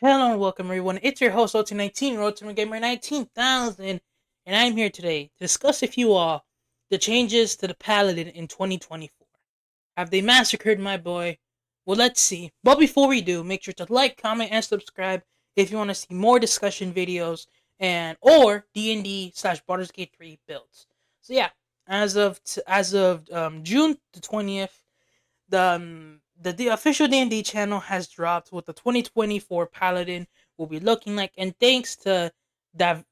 Hello and welcome everyone. It's your host OT19, Road to Gamer 19,000, and I'm here today to discuss with you all the changes to the Paladin in 2024. Have they massacred my boy? Well, let's see. But before we do, make sure to like, comment, and subscribe if you want to see more discussion videos and or D&D slash Baldur's Gate 3 builds. So yeah, as of June the 20th, the official D&D channel has dropped what the 2024 Paladin will be looking like, and thanks to that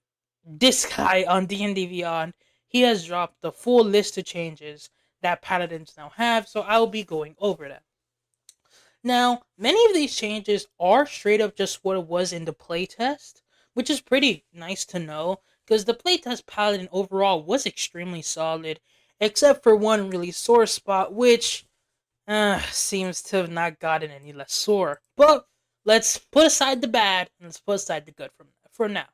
this guy on D&D Beyond, he has dropped the full list of changes that Paladins now have. So I'll be going over them. Now, many of these changes are straight up just what it was in the playtest, which is pretty nice to know because the playtest Paladin overall was extremely solid, except for one really sore spot, which seems to have not gotten any less sore. But let's put aside the bad and let's put aside the good for now.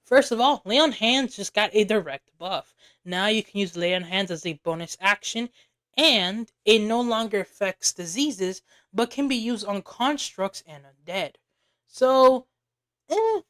First of all, Lay on Hands just got a direct buff. Now you can use Lay on Hands as a bonus action, and it no longer affects diseases, but can be used on constructs and undead. So, eh,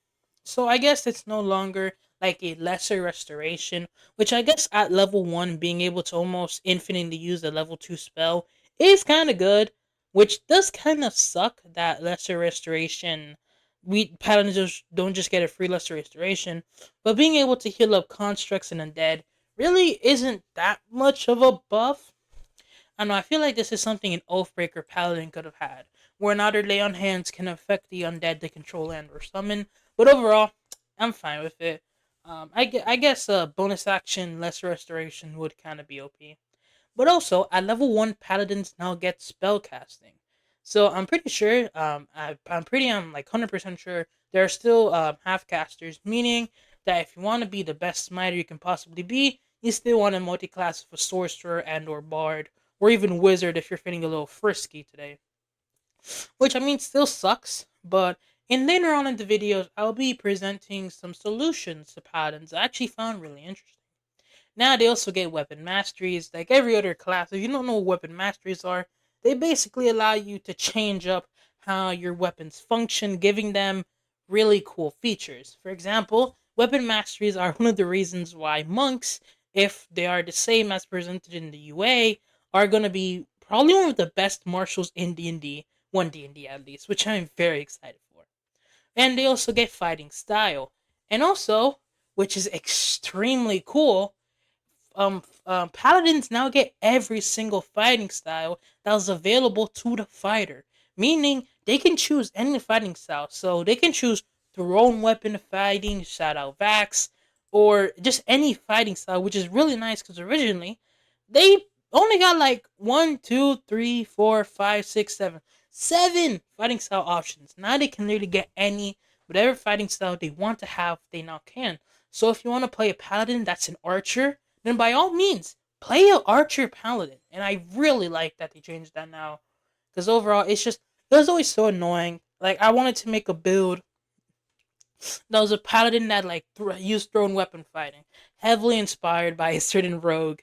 so I guess it's no longer like a lesser restoration, which I guess at level 1 being able to almost infinitely use a level 2 spell is kind of good, which does kind of suck that lesser restoration. We paladins don't just get a free lesser restoration, but being able to heal up constructs and undead really isn't that much of a buff. I don't know, I feel like this is something an Oathbreaker Paladin could have had, where another Lay on Hands can affect the undead they control and or summon, but overall, I'm fine with it. I guess a bonus action, less restoration would kind of be OP. But also, at level 1, Paladins now get spell casting. So I'm pretty sure, I'm like 100% sure, there are still half casters, meaning that if you want to be the best smiter you can possibly be, you still want to multi-class with a sorcerer and or bard, or even wizard if you're feeling a little frisky today. Which I mean still sucks, but in later on in the videos, I'll be presenting some solutions to patterns I actually found really interesting. Now they also get weapon masteries, like every other class. If you don't know what weapon masteries are, they basically allow you to change up how your weapons function, giving them really cool features. For example, weapon masteries are one of the reasons why monks, if they are the same as presented in the UA, are going to be probably one of the best martials in D&D, one D&D at least, which I'm very excited for. And they also get fighting style. And also, which is extremely cool, paladins now get every single fighting style that was available to the fighter, meaning they can choose any fighting style. So they can choose thrown weapon fighting, shout out Vax, or just any fighting style, which is really nice because originally they only got like one, two, three, four, five, six, seven fighting style options. Now they can literally get any whatever fighting style they want to have. They now can. So if you want to play a paladin that's an archer, then by all means, play a archer paladin. And I really like that they changed that now. Because overall, it was always so annoying. Like, I wanted to make a build that was a paladin that, like, used thrown weapon fighting, heavily inspired by a certain rogue.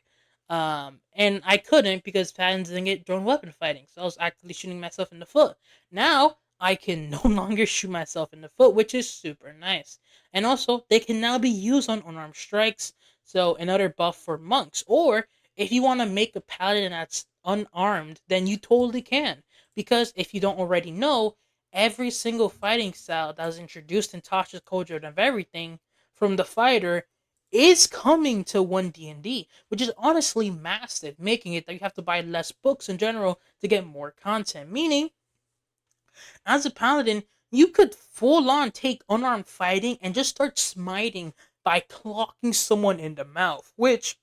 And I couldn't because paladins didn't get thrown weapon fighting. So I was actively shooting myself in the foot. Now, I can no longer shoot myself in the foot, which is super nice. And also, they can now be used on unarmed strikes, so another buff for monks. Or if you want to make a paladin that's unarmed, then you totally can. Because if you don't already know, every single fighting style that was introduced in Tasha's Cauldron of Everything from the fighter is coming to 1D&D, which is honestly massive, making it that you have to buy less books in general to get more content. Meaning, as a paladin, you could full on take unarmed fighting and just start smiting by clocking someone in the mouth, which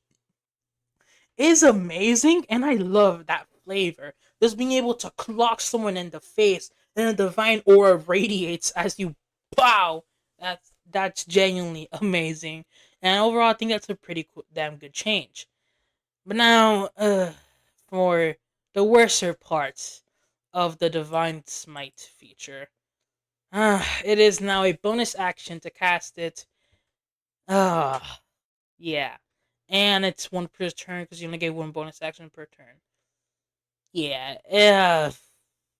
is amazing, and I love that flavor. Just being able to clock someone in the face, and a divine aura radiates as you bow. That's genuinely amazing, and overall, I think that's a pretty cool, damn good change. But now, for the worser parts of the divine smite feature, it is now a bonus action to cast it. Ah, yeah, and it's one per turn because you only get one bonus action per turn. Yeah,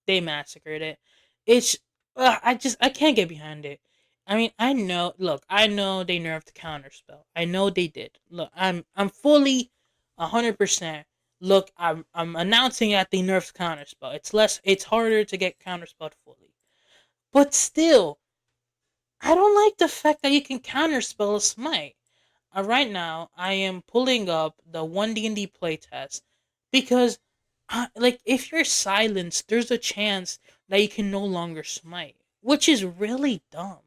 they massacred it. It's I can't get behind it. I mean, I know. Look, I know they nerfed counterspell. I know they did. Look, I'm fully 100%. Look, I'm announcing that they nerfed counterspell. It's harder to get counterspelled fully. But still, I don't like the fact that you can counterspell a smite. Right now, I am pulling up the 1D&D playtest because, like, if you're silenced, there's a chance that you can no longer smite, which is really dumb.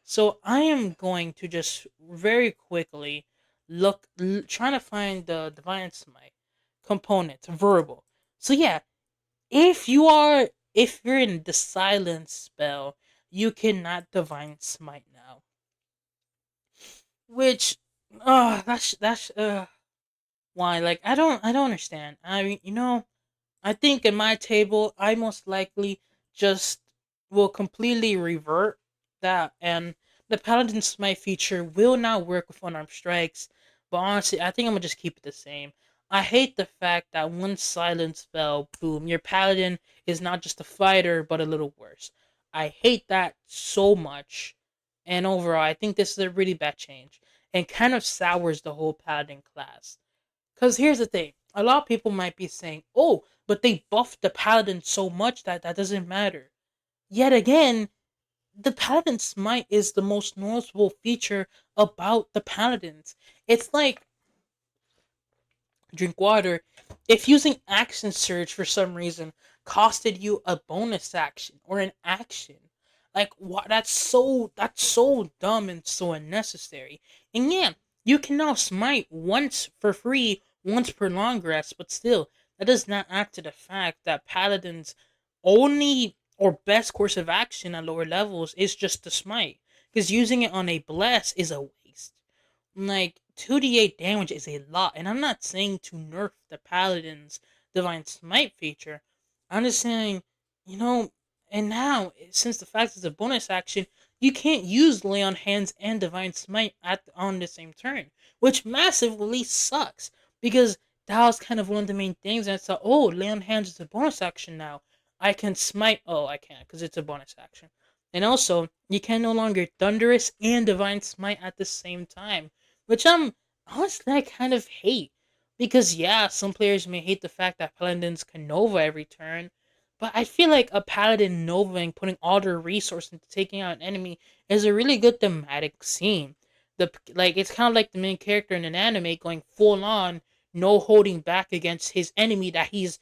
So I am going to just very quickly trying to find the divine smite component verbal. So yeah, if you're in the silence spell, you cannot divine smite now, which that's why, like, I don't understand. I mean, I think in my table I most likely just will completely revert that, and the Paladin Smite feature will not work with unarmed strikes. But honestly, I think I'm gonna just keep it the same. I hate the fact that one silent spell, boom, your Paladin is not just a fighter but a little worse. I hate that so much, and overall, I think this is a really bad change and kind of sours the whole Paladin class. Because here's the thing, a lot of people might be saying, oh, but they buffed the Paladin so much that that doesn't matter. Yet again, the Paladin Smite is the most noticeable feature about the Paladins. It's like drink water. If using action surge for some reason costed you a bonus action or an action, like what? That's so dumb and so unnecessary. And yeah, you can now smite once for free, once per long rest, but still, that does not act to the fact that paladins only or best course of action at lower levels is just to smite, because using it on a bless is a waste. Like 2d8 damage is a lot, and I'm not saying to nerf the paladin's divine smite feature. I'm just saying, you know, and now since the fact it's a bonus action, you can't use lay on hands and divine smite on the same turn, which massively sucks because that was kind of one of the main things. And I thought, oh, lay on hands is a bonus action now. I can smite. Oh, I can't because it's a bonus action. And also, you can no longer thunderous and divine smite at the same time, which honestly I kind of hate. Because yeah, some players may hate the fact that paladins can nova every turn, but I feel like a paladin novaing, putting all their resources into taking out an enemy, is a really good thematic scene. It's kind of like the main character in an anime going full on, no holding back against his enemy that he's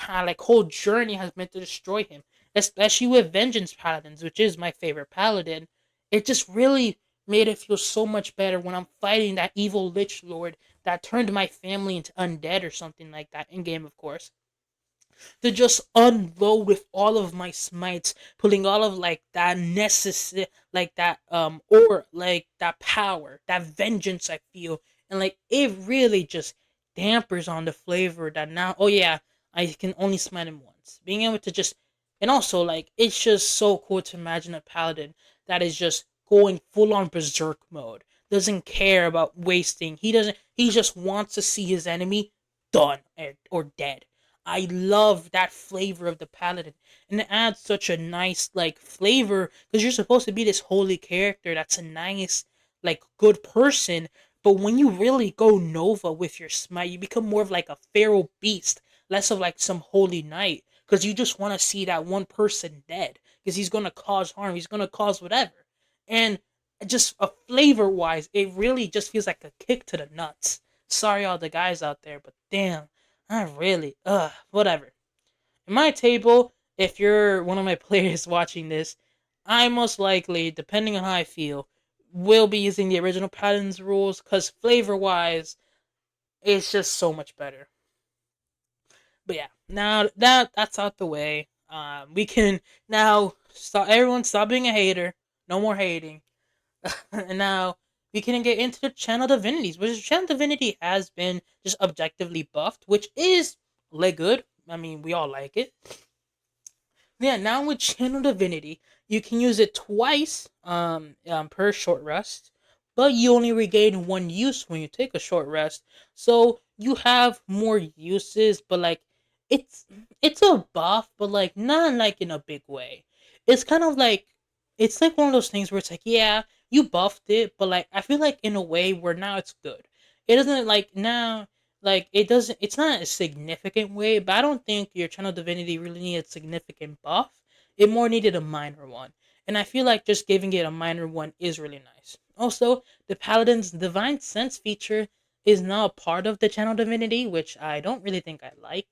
like whole journey has meant to destroy him. Especially with vengeance paladins, which is my favorite paladin. It just really made it feel so much better when I'm fighting that evil lich lord that turned my family into undead or something like that in game, of course, to just unload with all of my smites, putting all of like that necessary, like that or like that power, that vengeance I feel, and like it really just dampers on the flavor that now. Oh yeah, I can only smite him once. Being able to just, and also like it's just so cool to imagine a paladin that is just going full on berserk mode. Doesn't care about wasting. He doesn't. He just wants to see his enemy done or dead. I love that flavor of the paladin, and it adds such a nice like flavor because you're supposed to be this holy character that's a nice, like, good person. But when you really go nova with your smite, you become more of like a feral beast, less of like some holy knight, because you just want to see that one person dead because he's gonna cause harm, he's gonna cause whatever, and just a flavor wise, it really just feels like a kick to the nuts. Sorry, all the guys out there, but damn, I really, whatever. In my table, if you're one of my players watching this, I most likely, depending on how I feel, will be using the original patterns rules because flavor wise, it's just so much better. But yeah, now that that's out the way, we can now stop. Everyone, stop being a hater. No more hating. And now we can get into the channel divinities, which channel divinity has been just objectively buffed, which is like good. I mean, we all like it. Yeah, now with channel divinity, you can use it twice per short rest, but you only regain one use when you take a short rest. So you have more uses, but like it's it's a buff, but like not like in a big way. it's kind of like it's like one of those things where it's like, yeah, you buffed it, but like I feel like in a way where now it's good. It doesn't like now like it doesn't it's not a significant way, but I don't think your channel divinity really needed a significant buff. It more needed a minor one. And I feel like just giving it a minor one is really nice. Also, the Paladin's Divine Sense feature is now a part of the channel divinity, which I don't really think I like.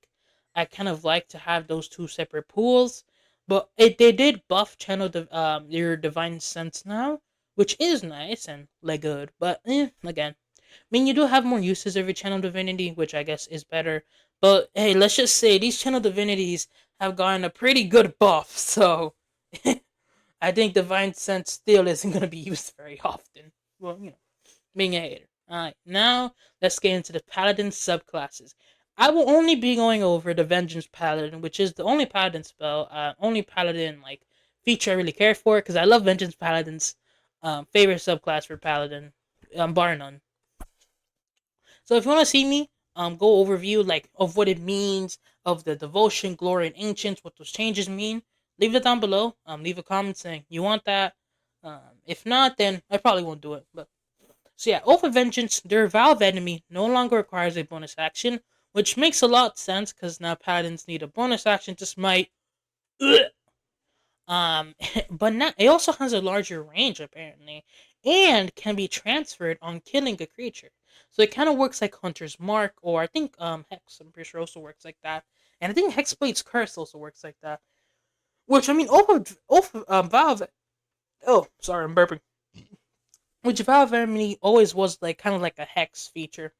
I kind of like to have those two separate pools, but they did buff your divine sense now, which is nice and like good. But again, I mean you do have more uses of your channel divinity, which I guess is better. But hey, let's just say these channel divinities have gotten a pretty good buff, so I think divine sense still isn't gonna be used very often. Well, being a hater. Alright, now let's get into the Paladin subclasses. I will only be going over the Vengeance Paladin, which is the only Paladin spell, only Paladin like feature I really care for, because I love Vengeance Paladin's favorite subclass for Paladin, bar none. So if you want to see me, go overview like of what it means of the devotion, glory, and ancients, what those changes mean. Leave it down below. Leave a comment saying you want that. If not, then I probably won't do it. But so yeah, Oath of Vengeance, their Valve enemy no longer requires a bonus action, which makes a lot of sense because now Paladins need a bonus action to smite. But not, it also has a larger range apparently, and can be transferred on killing a creature. So it kind of works like Hunter's Mark, or I think Hex. I'm pretty sure also works like that, and I think Hexblade's Curse also works like that. Which I mean, Valve. Oh, sorry, I'm burping. Which Valve enemy always was like kind of like a Hex feature.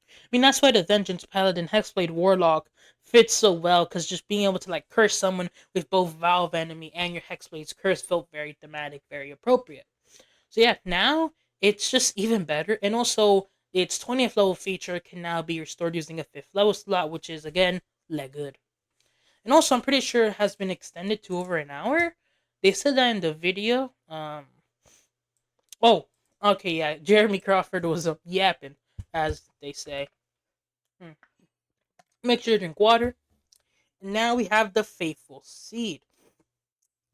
I mean, that's why the Vengeance Paladin Hexblade Warlock fits so well, because just being able to like curse someone with both Valve Enemy and your Hexblade's Curse felt very thematic, very appropriate. So yeah, now it's just even better, and also its 20th level feature can now be restored using a 5th level slot, which is again le good. And also, I'm pretty sure it has been extended to over an hour. They said that in the video. Oh, okay, yeah. Jeremy Crawford was yapping, as they say. Hmm. Make sure to drink water. And now we have the Faithful Seed.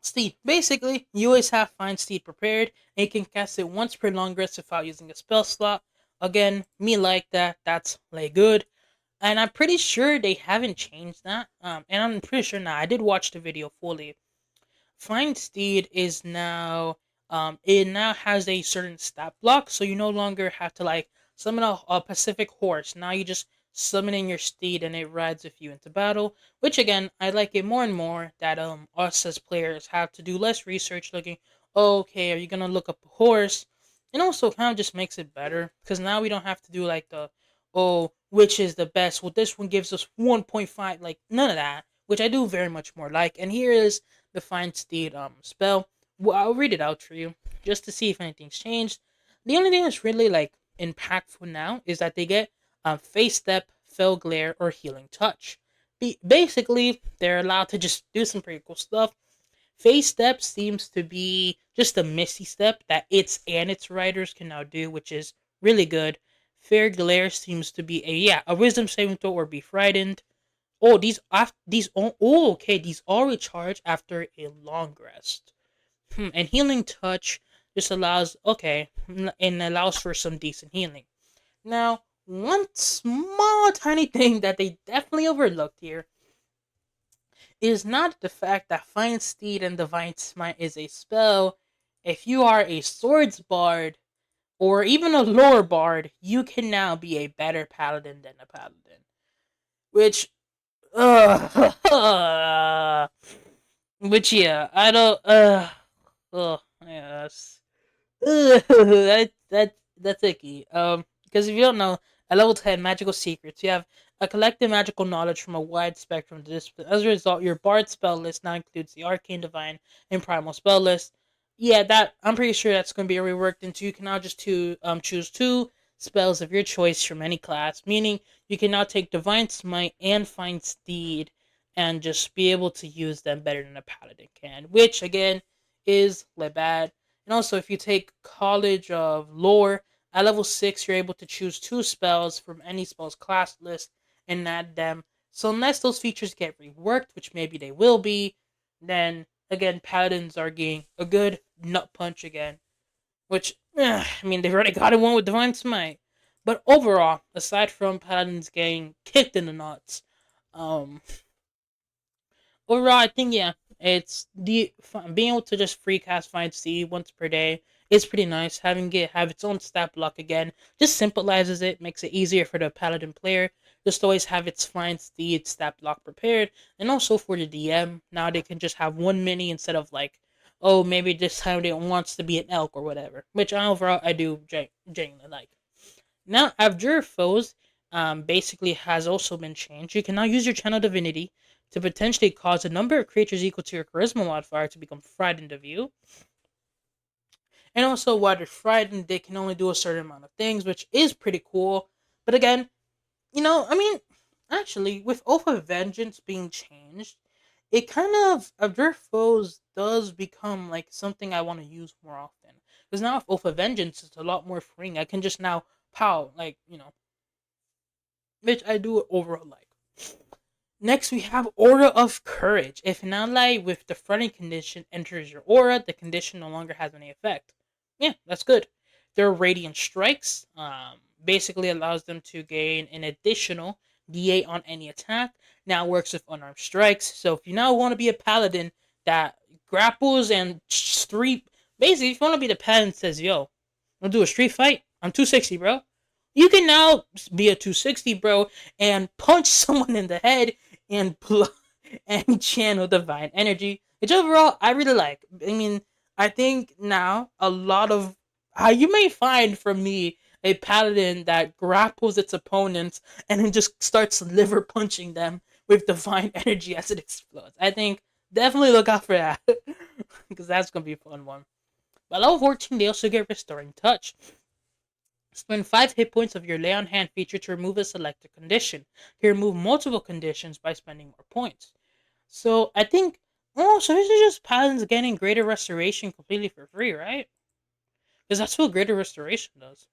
Steed. Basically, you always have Find Steed prepared, and you can cast it once per long rest without using a spell slot. Again, me like that. That's like good. And I'm pretty sure they haven't changed that. And I'm pretty sure now. I did watch the video fully. Find Steed is now it now has a certain stat block, so you no longer have to like summon a Pacific horse. Now you just summon in your steed and it rides with you into battle. Which again, I like it more and more that us as players have to do less research looking, oh, okay, are you gonna look up a horse? And also kind of just makes it better because now we don't have to do like the oh which is the best. Well, this one gives us 1.5, like none of that, which I do very much more like. And here is the Find Steed spell. Well, I'll read it out for you just to see if anything's changed. The only thing that's really like impactful now is that they get Face Step, Fell Glare, or Healing Touch. Basically, they're allowed to just do some pretty cool stuff. Face Step seems to be just a Misty Step that its riders can now do, which is really good. Fair Glare seems to be a Wisdom saving throw or be frightened. Oh, okay, these all recharge after a long rest. And Healing Touch just allows and allows for some decent healing. Now, one small tiny thing that they definitely overlooked here is not the fact that Find Steed and Divine Smite is a spell. If you are a Swords Bard or even a Lore Bard, you can now be a better Paladin than a Paladin. Which, which yeah, I don't, yes. That's icky. Because if you don't know, at level 10 magical secrets, you have a collective magical knowledge from a wide spectrum of discipline. As a result, your bard spell list now includes the arcane, divine, and primal spell list. Yeah, that I'm pretty sure that's going to be reworked into. You can now just choose two spells of your choice from any class, meaning you can now take divine smite and find steed and just be able to use them better than a paladin can, which again is bad. And also, if you take College of Lore, at level 6, you're able to choose two spells from any spell's class list and add them. So, unless those features get reworked, which maybe they will be, then again, Paladins are getting a good nut punch again. Which, I mean, they've already got one with Divine Smite. But overall, aside from Paladins getting kicked in the nuts, um, overall, I think yeah, it's the being able to just free cast Find Seed once per day is pretty nice. Having it have its own stat block again just simplifies it, makes it easier for the Paladin player. Just always have its Find Seed stat block prepared, and also for the DM now they can just have one mini instead of like, oh maybe this time they wants to be an elk or whatever. Which overall I do genuinely like. Now, Abjure Foes basically has also been changed. You can now use your Channel Divinity to potentially cause a number of creatures equal to your Charisma modifier to become frightened of you. And also, while they're frightened, they can only do a certain amount of things, which is pretty cool. But again, I mean, actually, with Oath of Vengeance being changed, it kind of Abjure Foes does become like something I want to use more often. Because now with Oath of Vengeance, it's a lot more freeing. I can just now pow, like, which I do overall like. Next, we have Aura of Courage. If an ally with the fronting condition enters your aura, the condition no longer has any effect. Yeah, that's good. Their Radiant Strikes basically allows them to gain an additional D8 on any attack. Now works with unarmed strikes. So if you now want to be a paladin that grapples and street, basically, if you want to be the paladin that says, "Yo, I'll do a street fight. I'm 260, bro." You can now be a 260, bro, and punch someone in the head and and channel divine energy, which overall I really like. I mean, I think now a lot of you may find from me a paladin that grapples its opponents and then just starts liver punching them with divine energy as it explodes. I think definitely look out for that because that's gonna be a fun one. By level 14, they also get Restoring Touch. Spend 5 hit points of your Lay on Hand feature to remove a selected condition. You can remove multiple conditions by spending more points. So I think, so this is just Paladins getting Greater Restoration completely for free, right? Because that's what Greater Restoration does.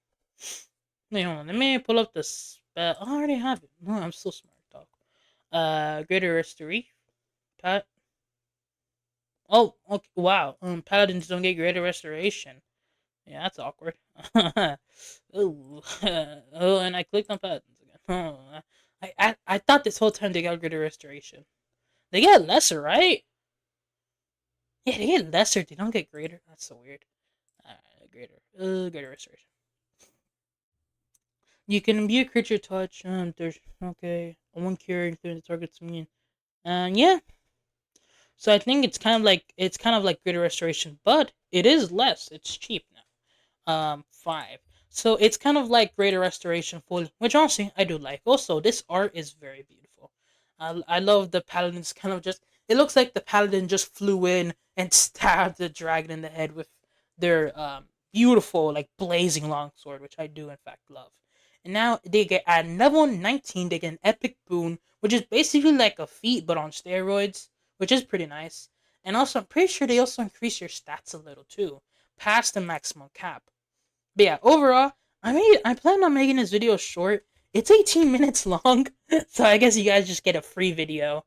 Wait, hold on, let me pull up the spell. Oh, I already have it. No, I'm so smart, dog. Greater Restoration. Oh, okay, wow. Paladins don't get Greater Restoration. Yeah, that's awkward. Oh, oh, and I clicked on Paladins again. Oh, I thought this whole time they got Greater Restoration. They get lesser, right? Yeah, they get lesser. They don't get greater. That's so weird. Greater Restoration. You can imbue creature touch. There's okay. One cure including the target's immune. Yeah. So I think it's kind of like Greater Restoration, but it is less. It's cheap now. 5. So it's kind of like Greater Restoration fully, which honestly I do like. Also, this art is very beautiful. I love the paladins kind of just. It looks like the paladin just flew in and stabbed the dragon in the head with their beautiful like blazing longsword, which I do in fact love. And now they get at level 19, they get an epic boon, which is basically like a feat but on steroids, which is pretty nice. And also, I'm pretty sure they also increase your stats a little too, past the maximum cap. But yeah, overall, I plan on making this video short. It's 18 minutes long, so I guess you guys just get a free video.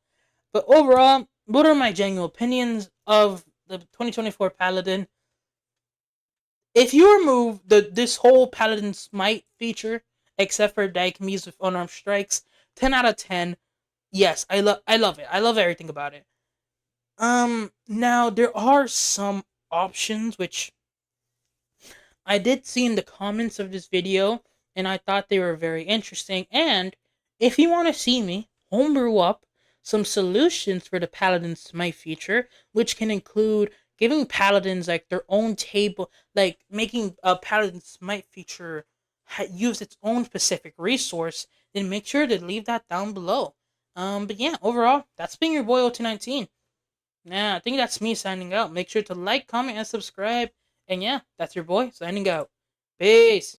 But overall, what are my genuine opinions of the 2024 Paladin? If you remove this whole Paladin Smite feature, except for that it can be used with unarmed strikes, 10 out of 10. Yes, I love it. I love everything about it. Now there are some options which I did see in the comments of this video, and I thought they were very interesting. And if you want to see me homebrew up some solutions for the Paladin Smite feature, which can include giving Paladins like their own table, like making a Paladin Smite feature use its own specific resource, then make sure to leave that down below. But yeah, overall, that's been your boy OT19. Yeah, I think that's me signing out. Make sure to like, comment, and subscribe. And yeah, that's your boy signing out. Peace.